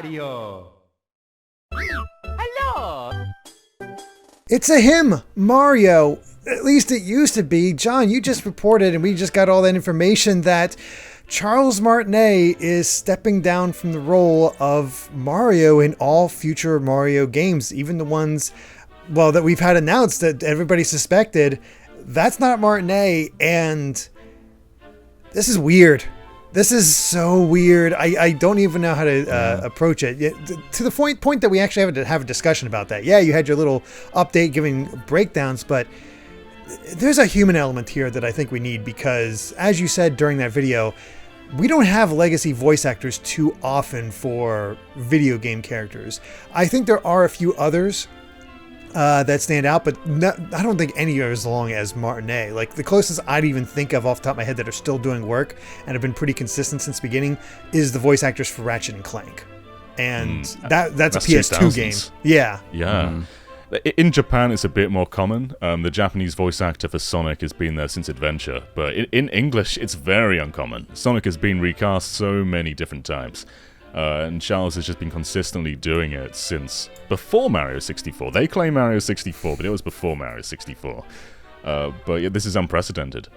Mario. Hello. It's a him, Mario. At least it used to be. John, you just reported, and we just got all that information, that Charles Martinet is stepping down from the role of Mario in all future Mario games, even the ones, well, that we've had announced that everybody suspected. That's not Martinet, and this is weird. This is so weird. I don't even know how to approach it. To the point that we actually have to have a discussion about that. Yeah, you had your little update giving breakdowns, but there's a human element here that I think we need, because, as you said during that video, we don't have legacy voice actors too often for video game characters. I think there are a few others that stand out, but I don't think any are as long as Martinet. Like, the closest I'd even think of off the top of my head that are still doing work and have been pretty consistent since the beginning is the voice actors for Ratchet and Clank. And that's a PS2 2000s. game. Yeah. Yeah. In Japan, it's a bit more common. The Japanese voice actor for Sonic has been there since Adventure, but in English, it's very uncommon. Sonic has been recast so many different times, and Charles has just been consistently doing it since before Mario 64. They claim Mario 64, but it was before Mario 64. But yeah, this is unprecedented.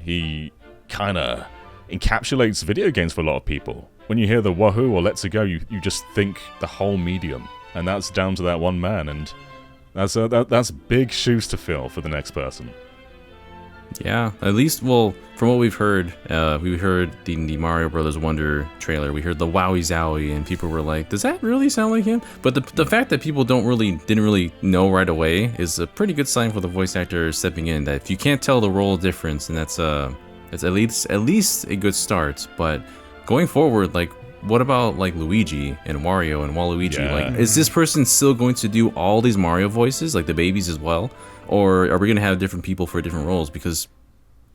He kind of encapsulates video games for a lot of people. When you hear the Wahoo or Let's Go, you just think the whole medium, and that's down to that one man, and that's big shoes to fill for the next person. Yeah, at least, well, from what we've heard the Mario Brothers Wonder trailer. We heard the Wowie Zowie, and people were like, "Does that really sound like him?" But the fact that people didn't really know right away is a pretty good sign for the voice actor stepping in. That if you can't tell the role difference, then that's at least a good start. But going forward, like, what about like Luigi and Wario and Waluigi? Yeah. Like, is this person still going to do all these Mario voices, like the babies as well, or are we gonna have different people for different roles? Because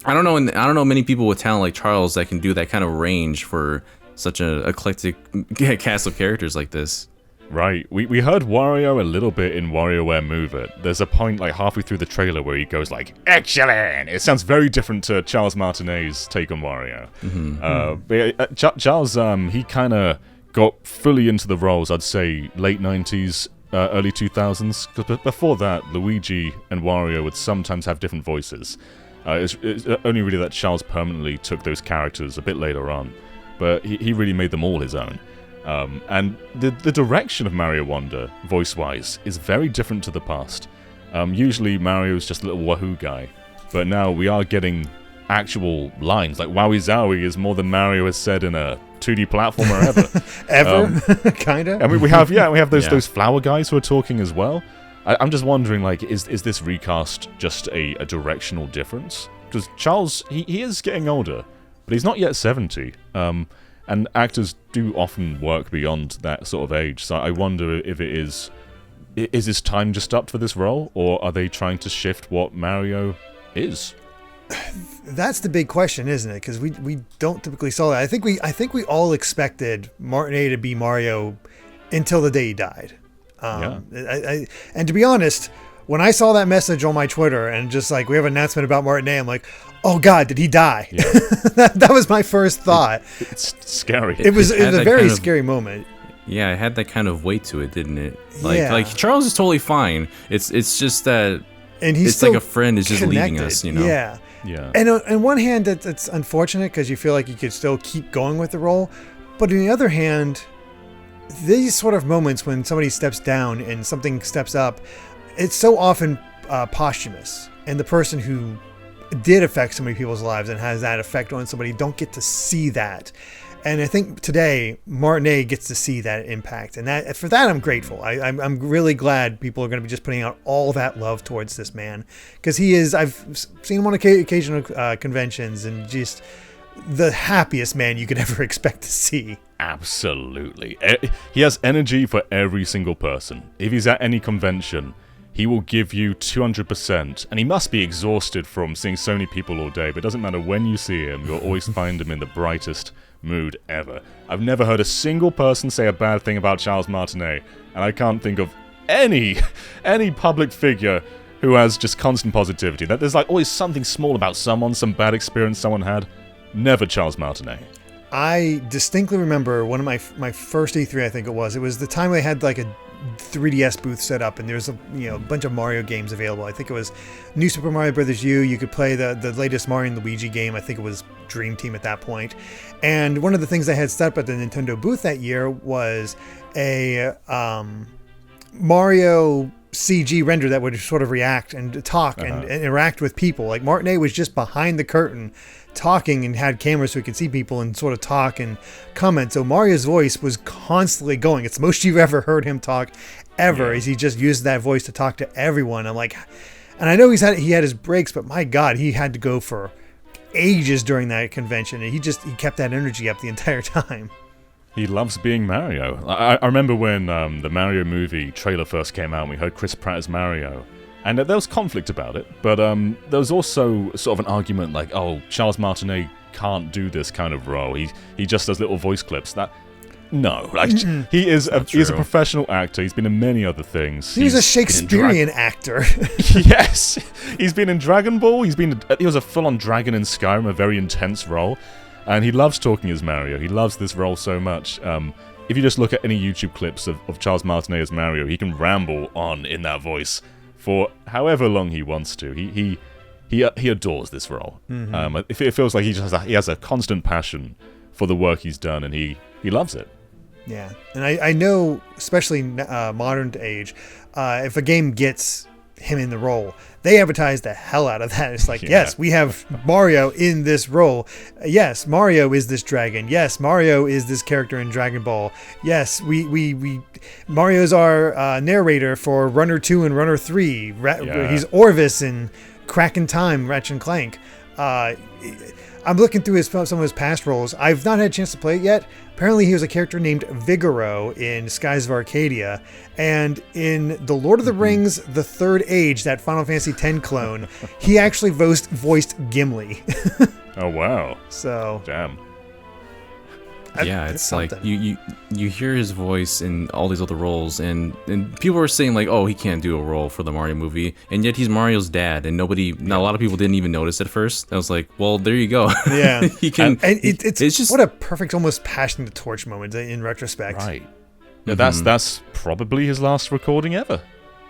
I don't know, and I don't know many people with talent like Charles that can do that kind of range for such an eclectic cast of characters like this. Right, we heard Wario a little bit in WarioWare Move It. There's a point like halfway through the trailer where he goes like, "Excellent!" It sounds very different to Charles Martinet's take on Wario. But Charles, he kind of got fully into the roles, I'd say, late 90s, early 2000s. Because before that, Luigi and Wario would sometimes have different voices. It's only really that Charles permanently took those characters a bit later on. But he really made them all his own. And the direction of Mario Wonder, voice-wise, is very different to the past. Usually Mario's just a little wahoo guy, but now we are getting actual lines. Like, Wowie Zowie is more than Mario has said in a 2D platformer ever. Kinda. And we have those flower guys who are talking as well. I'm just wondering, like, is this recast just a directional difference? Because Charles, he is getting older, but he's not yet 70. And actors do often work beyond that sort of age, so I wonder if is his time just up for this role, or are they trying to shift what Mario is? That's the big question, isn't it? Because we don't typically saw that. I think we all expected Martinet to be Mario until the day he died. And to be honest, when I saw that message on my Twitter and just like, we have an announcement about Martinet, I'm like, oh God, did he die? Yeah. that was my first thought. It's scary. It was a very scary moment. Yeah, it had that kind of weight to it, didn't it? Like Charles is totally fine. It's just that, and he's it's like a friend is just connected. leaving us, you know? Yeah. Yeah. And on one hand, that's unfortunate because you feel like you could still keep going with the role. But on the other hand, these sort of moments when somebody steps down and something steps up, it's so often posthumous. And the person who did affect so many people's lives and has that effect on somebody don't get to see that. And I think today Martinet gets to see that impact, and for that I'm grateful. I'm really glad people are going to be just putting out all that love towards this man, because he is. I've seen him on occasional conventions, and just the happiest man you could ever expect to see. Absolutely, he has energy for every single person. If he's at any convention, he will give you 200%, and he must be exhausted from seeing so many people all day, but it doesn't matter when you see him, you'll always find him in the brightest mood ever. I've never heard a single person say a bad thing about Charles Martinet, and I can't think of any public figure who has just constant positivity. That there's like always something small about someone, some bad experience someone had. Never Charles Martinet. I distinctly remember one of my first E3, I think it was. It was the time they had like a 3DS booth set up, and there's a bunch of Mario games available. I think it was New Super Mario Brothers U. You could play the latest Mario and Luigi game. I think it was Dream Team at that point. And one of the things they had set up at the Nintendo booth that year was a Mario CG render that would sort of react and talk and interact with people. Like Martinet was just behind the curtain talking and had cameras so he could see people and sort of talk and comment. So Mario's voice was constantly going. It's the most you've ever heard him talk ever, is he just used that voice to talk to everyone. I'm like, and I know he had his breaks, but my God, he had to go for ages during that convention, and he kept that energy up the entire time. He loves being Mario. I remember when the Mario movie trailer first came out and we heard Chris Pratt as Mario. And there was conflict about it, but there was also sort of an argument like, oh, Charles Martinet can't do this kind of role. He just does little voice clips. He is a professional actor. He's been in many other things. He was a Shakespearean actor. Yes, he's been in Dragon Ball. He was a full-on dragon in Skyrim, a very intense role, and he loves talking as Mario. He loves this role so much. If you just look at any YouTube clips of Charles Martinet as Mario, he can ramble on in that voice for however long he wants to. He adores this role. It feels like he has a constant passion for the work he's done, and he loves it. Yeah, and I know, especially modern age, if a game gets him in the role, they advertise the hell out of that. It's like, yes, we have Mario in this role. Yes, Mario is this dragon. Yes, Mario is this character in Dragon Ball. Yes, we Mario's our narrator for Runner 2 and Runner 3. He's Orvis in Crack in Time, Ratchet and Clank. I'm looking through some of his past roles. I've not had a chance to play it yet. Apparently he was a character named Vigoro in Skies of Arcadia. And in The Lord of the Rings, The Third Age, that Final Fantasy X clone, he actually voiced Gimli. Oh, wow. So... Damn. Yeah, it's like you hear his voice in all these other roles, and people are saying like, oh, he can't do a role for the Mario movie, and yet he's Mario's dad, and a lot of people didn't even notice at first. I was like, well, there you go. Yeah, he can. And it's just what a perfect, almost passing the torch moment in retrospect. Right. Yeah, that's probably his last recording ever.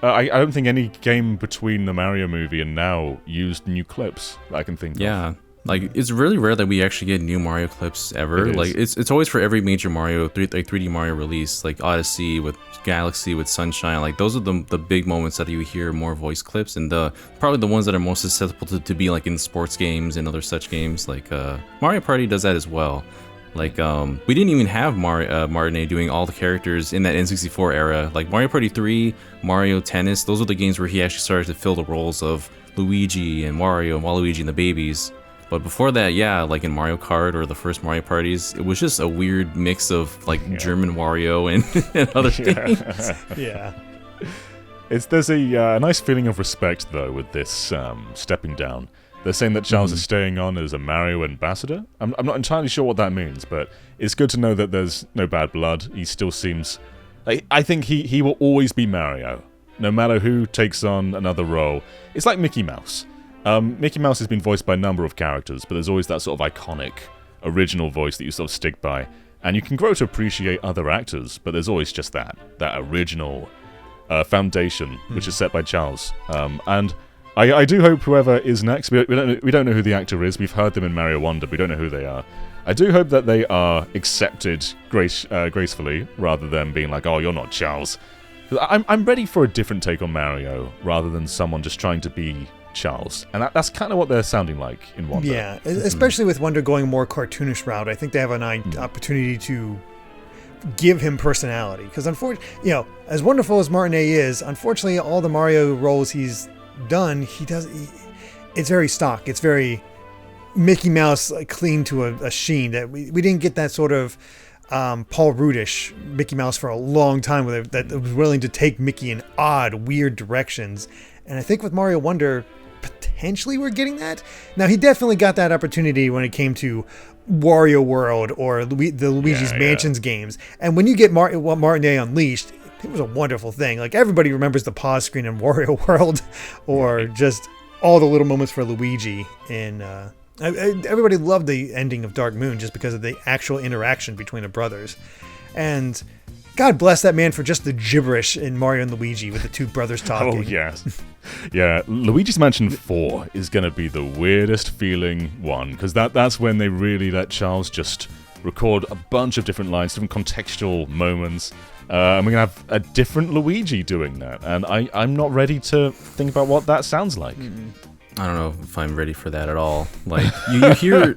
I don't think any game between the Mario movie and now used new clips that I can think of. Yeah. Like, it's really rare that we actually get new Mario clips ever. Like, it's always for every major Mario, 3D Mario release, like Odyssey with Galaxy with Sunshine. Like, those are the big moments that you hear more voice clips, and probably the ones that are most susceptible to be like in sports games and other such games. Like Mario Party does that as well. Like, we didn't even have Martinet doing all the characters in that N64 era. Like Mario Party 3, Mario Tennis, those are the games where he actually started to fill the roles of Luigi and Mario and Waluigi and the babies. But before that, yeah, like in Mario Kart or the first Mario Parties, it was just a weird mix of like German Wario and other things. Yeah. There's a nice feeling of respect, though, with this stepping down. They're saying that Charles is staying on as a Mario ambassador. I'm not entirely sure what that means, but it's good to know that there's no bad blood. He still seems... I think he will always be Mario, no matter who takes on another role. It's like Mickey Mouse. Mickey Mouse has been voiced by a number of characters, but there's always that sort of iconic, original voice that you sort of stick by. And you can grow to appreciate other actors, but there's always just that original foundation, which is set by Charles. And I do hope whoever is next, we don't know who the actor is, we've heard them in Mario Wonder, but we don't know who they are. I do hope that they are accepted gracefully, rather than being like, oh, you're not Charles. I'm ready for a different take on Mario, rather than someone just trying to be Charles, and that's kind of what they're sounding like in Wonder. Yeah, especially with Wonder going a more cartoonish route. I think they have an opportunity to give him personality, because unfortunately, as wonderful as Martinet is, unfortunately, all the Mario roles he's done, it's very stock. It's very Mickey Mouse, clean to a sheen. That we didn't get that sort of Paul Rudish Mickey Mouse for a long time, that was willing to take Mickey in odd, weird directions. And I think with Mario Wonder, potentially we're getting that. Now, he definitely got that opportunity when it came to Wario World or the Luigi's Mansions games. And when you get Martinet Unleashed, it was a wonderful thing. Like, everybody remembers the pause screen in Wario World, or just all the little moments for Luigi in Everybody loved the ending of Dark Moon just because of the actual interaction between the brothers. And God bless that man for just the gibberish in Mario and Luigi with the two brothers talking. Oh, yes. Yeah, Luigi's Mansion 4 is going to be the weirdest feeling one, because that's when they really let Charles just record a bunch of different lines, different contextual moments. And we're going to have a different Luigi doing that. And I'm not ready to think about what that sounds like. I don't know if I'm ready for that at all. Like you hear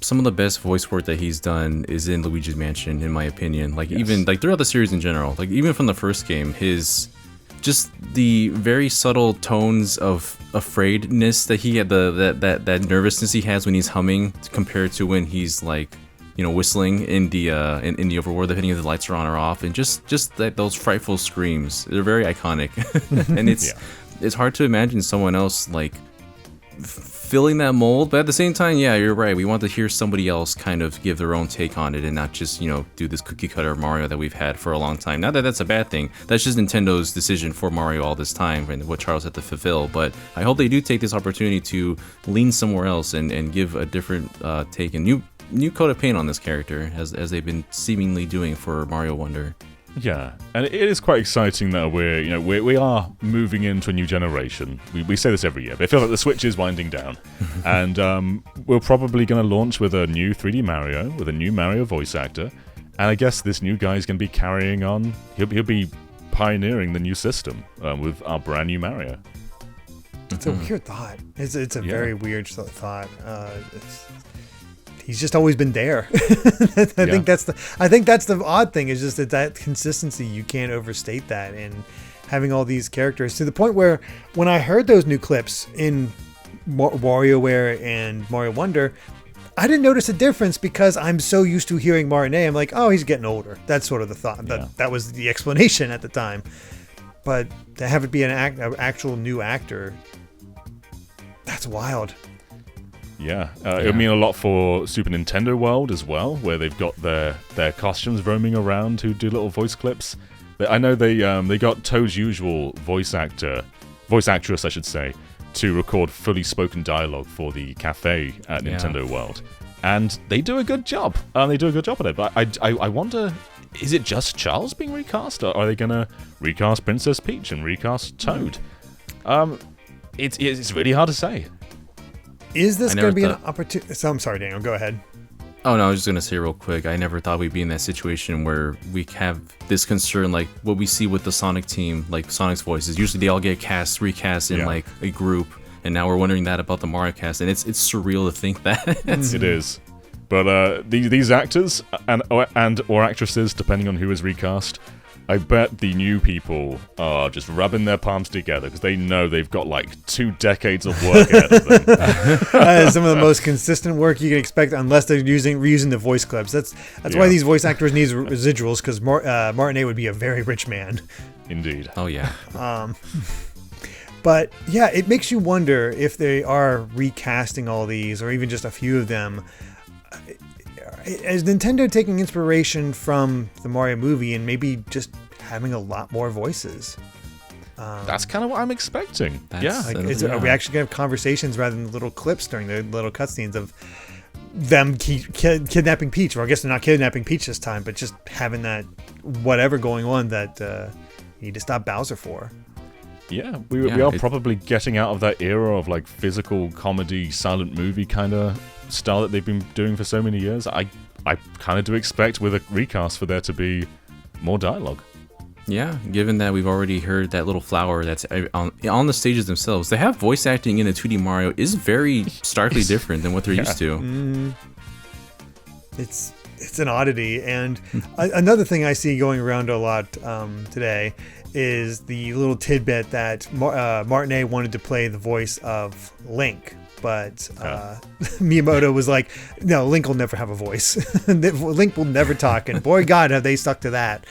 some of the best voice work that he's done is in Luigi's Mansion, in my opinion. Like even like throughout the series in general. Like even from the first game, his just the very subtle tones of afraidness that he had, that nervousness he has when he's humming compared to when he's like, you know, whistling in the overworld, depending if the lights are on or off, and just that those frightful screams. They're very iconic, and it's hard to imagine someone else like filling that mold. But at the same time, yeah, you're right. We want to hear somebody else kind of give their own take on it and not just, you know, do this cookie cutter Mario that we've had for a long time. Not that that's a bad thing. That's just Nintendo's decision for Mario all this time and what Charles had to fulfill. But I hope they do take this opportunity to lean somewhere else and give a different take and new coat of paint on this character as they've been seemingly doing for Mario Wonder. Yeah, and it is quite exciting that we are moving into a new generation. We say this every year, but I feel like the Switch is winding down, and we're probably going to launch with a new 3D Mario, with a new Mario voice actor, and I guess this new guy is going to be carrying on. He'll be pioneering the new system with our brand new Mario. It's a weird thought. It's a very weird thought. He's just always been there. I think that's the odd thing, is just that consistency. You can't overstate that, and having all these characters to the point where when I heard those new clips in WarioWare and Mario Wonder, I didn't notice a difference because I'm so used to hearing Martinet. I'm like, oh, he's getting older. That's sort of the thought. That was the explanation at the time. But to have it be an actual new actor, that's wild. Yeah, it would mean a lot for Super Nintendo World as well, where they've got their costumes roaming around who do little voice clips. I know they got Toad's usual voice actress, I should say, to record fully spoken dialogue for the cafe at Nintendo World, and they do a good job. They do a good job at it. But I wonder, is it just Charles being recast, or are they gonna recast Princess Peach and recast Toad? It's really hard to say. Is this going to be an opportunity? So I'm sorry, Daniel. Go ahead. Oh, no, I was just going to say real quick. I never thought we'd be in that situation where we have this concern, like what we see with the Sonic team, like Sonic's voices. Usually they all get recast in like a group, and now we're wondering that about the Mario cast, and it's surreal to think that. It is. But these actors and or actresses, depending on who is recast, I bet the new people are just rubbing their palms together because they know they've got like 2 decades of work ahead of them. That is some of the most consistent work you can expect, unless they're reusing the voice clips. That's why these voice actors need residuals, because Martinet would be a very rich man. Indeed. Oh yeah. But yeah, it makes you wonder if they are recasting all these, or even just a few of them. Is Nintendo taking inspiration from the Mario movie and maybe just having a lot more voices? That's kind of what I'm expecting. Are we actually going to have conversations rather than little clips during the little cutscenes of them kidnapping Peach? Or I guess they're not kidnapping Peach this time, but just having that whatever going on that you need to stop Bowser for. Yeah, we are probably getting out of that era of like physical comedy, silent movie kind of style that they've been doing for so many years. I kind of do expect with a recast for there to be more dialogue. Yeah, given that we've already heard that little flower that's on the stages themselves, they have voice acting in a 2D Mario is very starkly different than what they're used to. Mm-hmm. It's an oddity. And another thing I see going around a lot today is the little tidbit that Martinet wanted to play the voice of Link. But Miyamoto was like, no, Link will never have a voice. Link will never talk. And boy, God, have they stuck to that.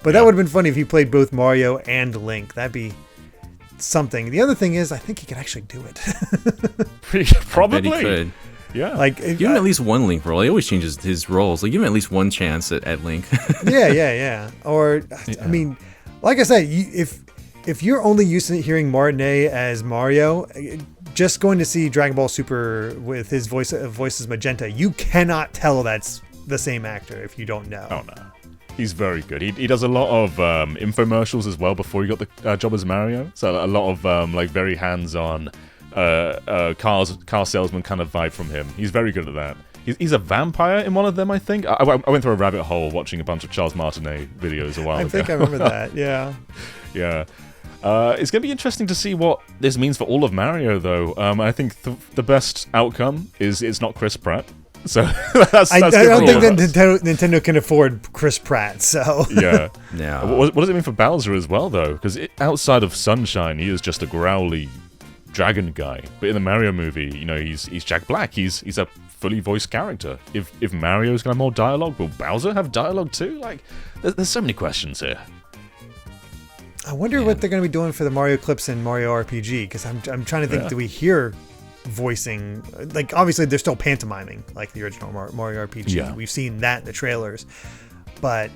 But that would have been funny if he played both Mario and Link. That'd be something. The other thing is, I think he could actually do it. Probably. I bet he could. Yeah. Like, give him at least one Link role. He always changes his roles. Like, give him at least one chance at Link. Yeah. Or, I mean, like I said, if you're only used to hearing Martinet as Mario, just going to see Dragon Ball Super with his voice as Magenta, you cannot tell that's the same actor if you don't know. Oh no, he's very good. He does a lot of infomercials as well before he got the job as Mario. So a lot of like very hands-on car salesman kind of vibe from him. He's very good at that. He's a vampire in one of them, I think. I went through a rabbit hole watching a bunch of Charles Martinet videos a while ago. I think I remember that. Yeah. Yeah. It's going to be interesting to see what this means for all of Mario, though. I think the best outcome is it's not Chris Pratt. So that's I don't good think for that us. Nintendo can afford Chris Pratt. So Yeah. Yeah. What does it mean for Bowser as well, though? Because outside of Sunshine, he is just a growly dragon guy. But in the Mario movie, you know, he's Jack Black. He's a fully voiced character. If Mario's going to have more dialogue, will Bowser have dialogue too? Like, there's so many questions here. I wonder what they're going to be doing for the Mario clips in Mario RPG, because I'm trying to think, Yeah. do we hear voicing? Like, obviously they're still pantomiming like the original Mario RPG. Yeah. We've seen that in the trailers, but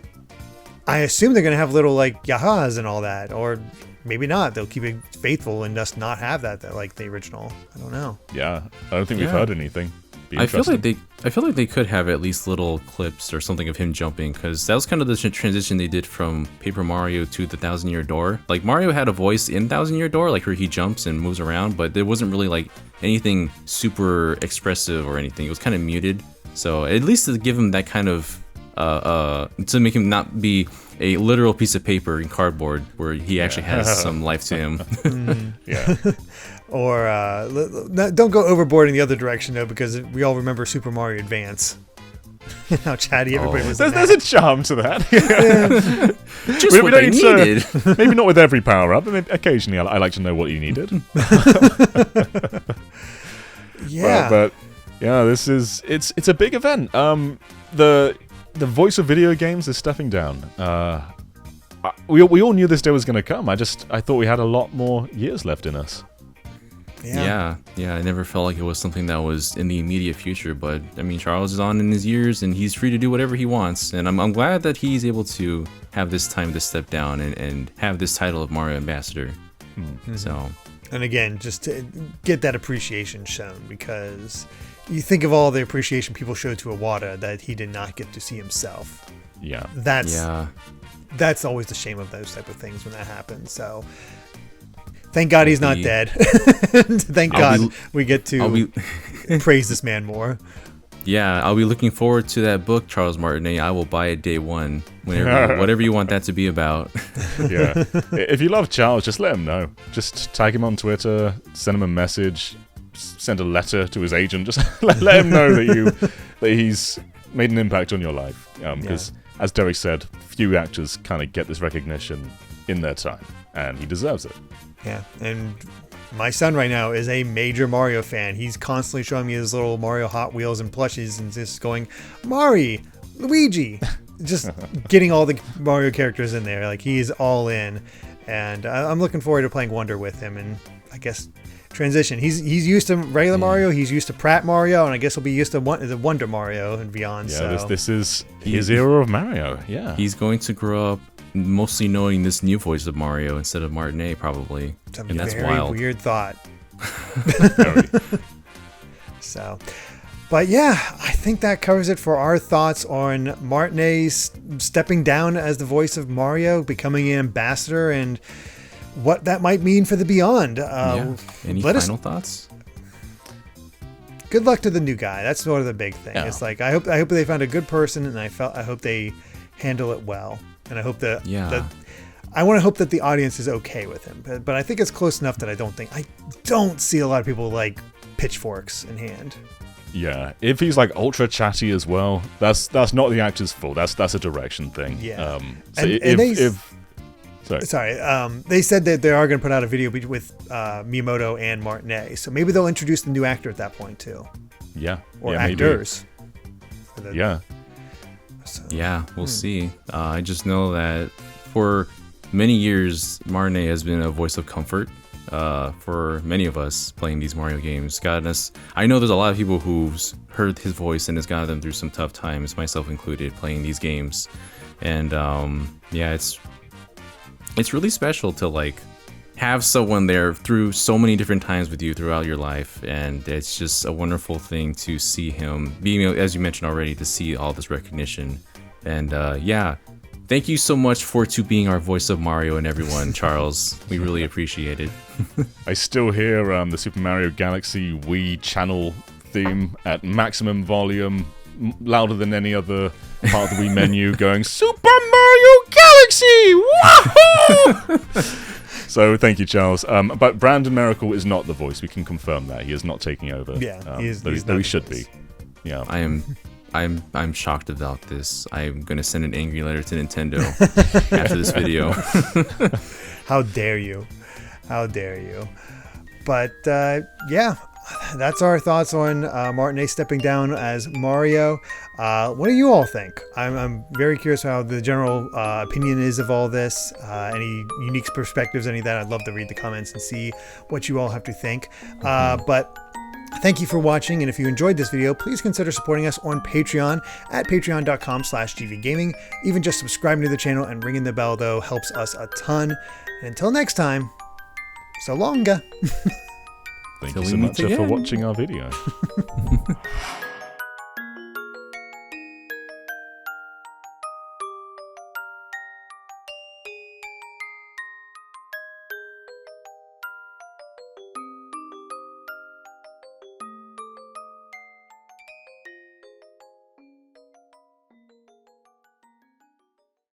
I assume they're going to have little like yahas and all that, or maybe not. They'll keep it faithful and just not have that like the original. I don't know. Yeah, I don't think we've Yeah. heard anything. Be I feel interesting. like they could have at least little clips or something of him jumping, because that was kind of the transition they did from Paper Mario to the Thousand Year Door. Like, Mario had a voice in Thousand Year Door, like where he jumps and moves around, but there wasn't really like anything super expressive or anything. It was kind of muted. So at least to give him that kind of to make him not be a literal piece of paper and cardboard, where he actually has some life to him. Yeah. Or don't go overboard in the other direction though, because we all remember Super Mario Advance. How chatty everybody was. There's a charm to that. Just We what don't they need to- needed. Maybe not with every power up, but maybe occasionally I like to know what you needed. Yeah. But yeah, it's a big event. The voice of video games is stepping down. We all knew this day was going to come. I thought we had a lot more years left in us. Yeah. Yeah. I never felt like it was something that was in the immediate future, but I mean, Charles is on in his years and he's free to do whatever he wants, and I'm glad that he's able to have this time to step down and have this title of Mario Ambassador. Mm-hmm. So, And again, just to get that appreciation shown, because you think of all the appreciation people showed to Iwata that he did not get to see himself. Yeah. That's always the shame of those type of things when that happens. So thank God he's not dead. Thank God we get to praise this man more. Yeah, I'll be looking forward to that book, Charles Martinet. I will buy it day one, whatever you want that to be about. Yeah. If you love Charles, just let him know. Just tag him on Twitter, send him a message, send a letter to his agent. Just let him know that he's made an impact on your life. Because, as Derek said, few actors kind of get this recognition in their time, and he deserves it. Yeah, and my son right now is a major Mario fan. He's constantly showing me his little Mario Hot Wheels and plushies and just going, Mario, Luigi, just getting all the Mario characters in there. Like, he's all in, and I'm looking forward to playing Wonder with him. And I guess transition. He's used to regular Mario. He's used to Pratt Mario, and I guess he'll be used to the Wonder Mario and beyond. Yeah, so. this is his era of Mario. Yeah, He's going to grow up mostly knowing this new voice of Mario instead of Martinet, probably. Some And that's very wild. weird thought. very. So, but yeah, I think that covers it for our thoughts on Martinet stepping down as the voice of Mario, becoming an ambassador, and what that might mean for the Beyond. Any let us- final thoughts? Good luck to the new guy. That's sort of the big thing. Yeah. It's like I hope they found a good person, and I hope they handle it well, and I hope that I want to hope that the audience is okay with him. But I think it's close enough that I don't see a lot of people like pitchforks in hand. Yeah, if he's like ultra chatty as well, that's not the actor's fault. That's a direction thing. Yeah. So They said that they are going to put out a video with Miyamoto and Martinet, so maybe they'll introduce the new actor at that point too, or maybe. actors. Yeah, we'll see. I just know that for many years, Martinet has been a voice of comfort for many of us playing these Mario games. I know there's a lot of people who've heard his voice and it's gotten them through some tough times, myself included, playing these games. And it's really special to like have someone there through so many different times with you throughout your life, and it's just a wonderful thing to see him being, as you mentioned already, to see all this recognition. And yeah, thank you so much to being our voice of Mario and everyone, Charles. We really appreciate it. I still hear the Super Mario Galaxy Wii channel theme at maximum volume, louder than any other part of the Wii menu, going, Super Mario Galaxy! Woohoo! So thank you, Charles. But Brandon Miracle is not the voice. We can confirm that. He is not taking over. Yeah, he's though he should be. Yeah. I'm shocked about this. I'm gonna send an angry letter to Nintendo after this video. How dare you? How dare you? But yeah, that's our thoughts on Martinet stepping down as Mario. What do you all think? I'm very curious how the general opinion is of all this. Any unique perspectives, any of that? I'd love to read the comments and see what you all have to think. But thank you for watching, and if you enjoyed this video, please consider supporting us on Patreon at patreon.com/gvgaming. Even just subscribing to the channel and ringing the bell, though, helps us a ton. And until next time, so longa. Thank you so much for watching our video.